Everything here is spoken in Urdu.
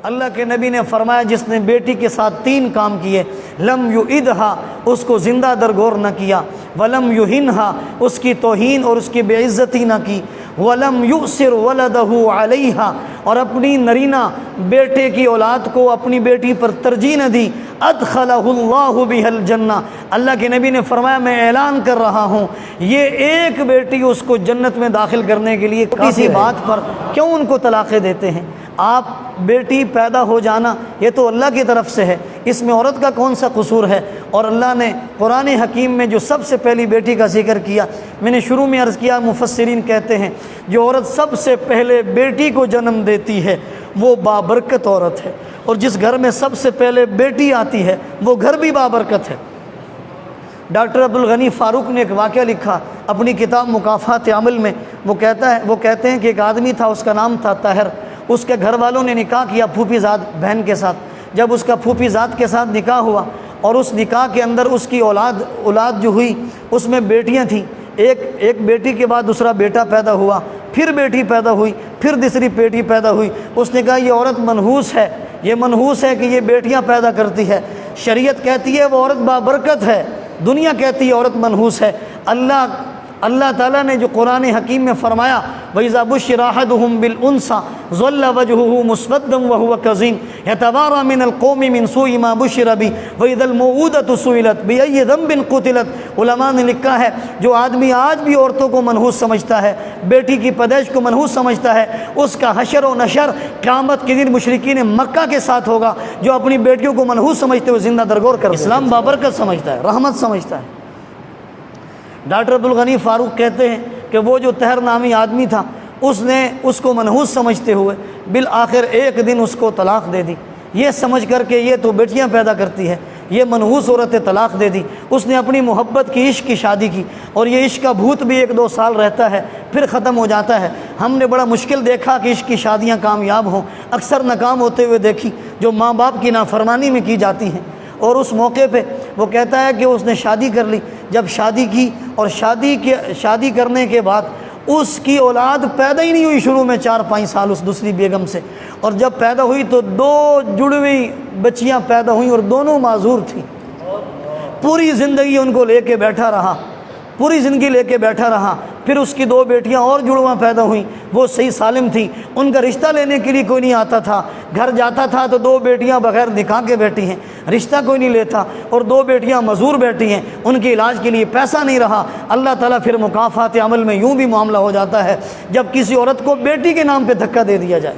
اللہ کے نبی نے فرمایا جس نے بیٹی کے ساتھ 3 کام کیے، لم یعدھا، اس کو زندہ درگور نہ کیا، ولم یہنھا، اس کی توہین اور اس کی بے عزتی نہ کی، ولم یؤثر ولدہ علیہا، اور اپنی نرینہ بیٹے کی اولاد کو اپنی بیٹی پر ترجیح نہ دی، ادخلہ اللہ بہ الجنہ، اللہ کے نبی نے فرمایا میں اعلان کر رہا ہوں یہ ایک بیٹی اس کو جنت میں داخل کرنے کے لیے کسی بات پر کیوں ان کو طلاقیں دیتے ہیں؟ آپ بیٹی پیدا ہو جانا یہ تو اللہ کی طرف سے ہے، اس میں عورت کا کون سا قصور ہے؟ اور اللہ نے قرآن حکیم میں جو سب سے پہلی بیٹی کا ذکر کیا، میں نے شروع میں عرض کیا، مفسرین کہتے ہیں جو عورت سب سے پہلے بیٹی کو جنم دیتی ہے وہ بابرکت عورت ہے، اور جس گھر میں سب سے پہلے بیٹی آتی ہے وہ گھر بھی بابرکت ہے۔ ڈاکٹر عبدالغنی فاروق نے ایک واقعہ لکھا اپنی کتاب مکافات عمل میں، وہ کہتے ہیں کہ ایک آدمی تھا، اس کا نام تھا طاہر، اس کے گھر والوں نے نکاح کیا پھوپھی زاد بہن کے ساتھ۔ جب اس کا پھوپھی زاد کے ساتھ نکاح ہوا اور اس نکاح کے اندر اس کی اولاد جو ہوئی اس میں بیٹیاں تھیں، ایک بیٹی کے بعد دوسرا بیٹا پیدا ہوا، پھر بیٹی پیدا ہوئی، پھر تیسری بیٹی پیدا ہوئی۔ اس نے کہا یہ عورت منحوس ہے، یہ منحوس ہے کہ یہ بیٹیاں پیدا کرتی ہے، شریعت کہتی ہے وہ عورت بابرکت ہے، دنیا کہتی ہے عورت منحوس ہے۔ اللہ تعالیٰ نے جو قرآن حکیم میں فرمایا وَإِذَا بُشِّرَ أَحَدُهُم بِالْأُنثىٰ ظَلَّ وَجْهُهُ مُسْوَدًّا وَهُوَ كَظِيمٌ يَتَوَارَىٰ مِنَ الْقَوْمِ مِنْ سُوءِ مَا بُشِّرَ بِهِ وَإِذَا الْمَوْءُودَةُ سُئِلَتْ بِأَيِّ ذَنبٍ قُتِلَتْ۔ علماء نے لکھا ہے جو آدمی آج بھی عورتوں کو منحوس سمجھتا ہے، بیٹی کی پیدائش کو منحوس سمجھتا ہے، اس کا حشر و نشر قیامت کے دن مشرکین مکہ کے ساتھ ہوگا جو اپنی بیٹیوں کو منحوس سمجھتے ہوئے زندہ درگور کر۔ اسلام بابرکت سمجھتا ہے، رحمت سمجھتا ہے۔ ڈاکٹر عبدالغنی فاروق کہتے ہیں کہ وہ جو طاہر نامی آدمی تھا اس نے اس کو منحوس سمجھتے ہوئے بالآخر ایک دن اس کو طلاق دے دی، یہ سمجھ کر کے یہ تو بیٹیاں پیدا کرتی ہے، یہ منحوس عورت طلاق دے دی۔ اس نے اپنی محبت کی عشق کی شادی کی، اور یہ عشق کا بھوت بھی 1-2 سال رہتا ہے پھر ختم ہو جاتا ہے۔ ہم نے بڑا مشکل دیکھا کہ عشق کی شادیاں کامیاب ہوں، اکثر ناکام ہوتے ہوئے دیکھی جو ماں باپ کی نافرمانی میں کی جاتی ہیں۔ اور اس موقع پہ وہ کہتا ہے کہ اس نے شادی کر لی، جب شادی کی اور شادی کرنے کے بعد اس کی اولاد پیدا ہی نہیں ہوئی شروع میں 4-5 سال اس دوسری بیگم سے، اور جب پیدا ہوئی تو 2 جڑوی بچیاں پیدا ہوئیں اور دونوں معذور تھیں۔ پوری زندگی ان کو لے کے بیٹھا رہا، پوری زندگی لے کے بیٹھا رہا۔ پھر اس کی 2 بیٹیاں اور جڑواں پیدا ہوئیں، وہ صحیح سالم تھیں، ان کا رشتہ لینے کے لیے کوئی نہیں آتا تھا، گھر جاتا تھا تو 2 بیٹیاں بغیر نکاح کے بیٹھی ہیں، رشتہ کوئی نہیں لیتا، اور 2 بیٹیاں معذور بیٹھی ہیں، ان کے علاج کے لیے پیسہ نہیں رہا۔ اللہ تعالیٰ پھر مکافات عمل میں یوں بھی معاملہ ہو جاتا ہے جب کسی عورت کو بیٹی کے نام پہ دھکا دے دیا جائے۔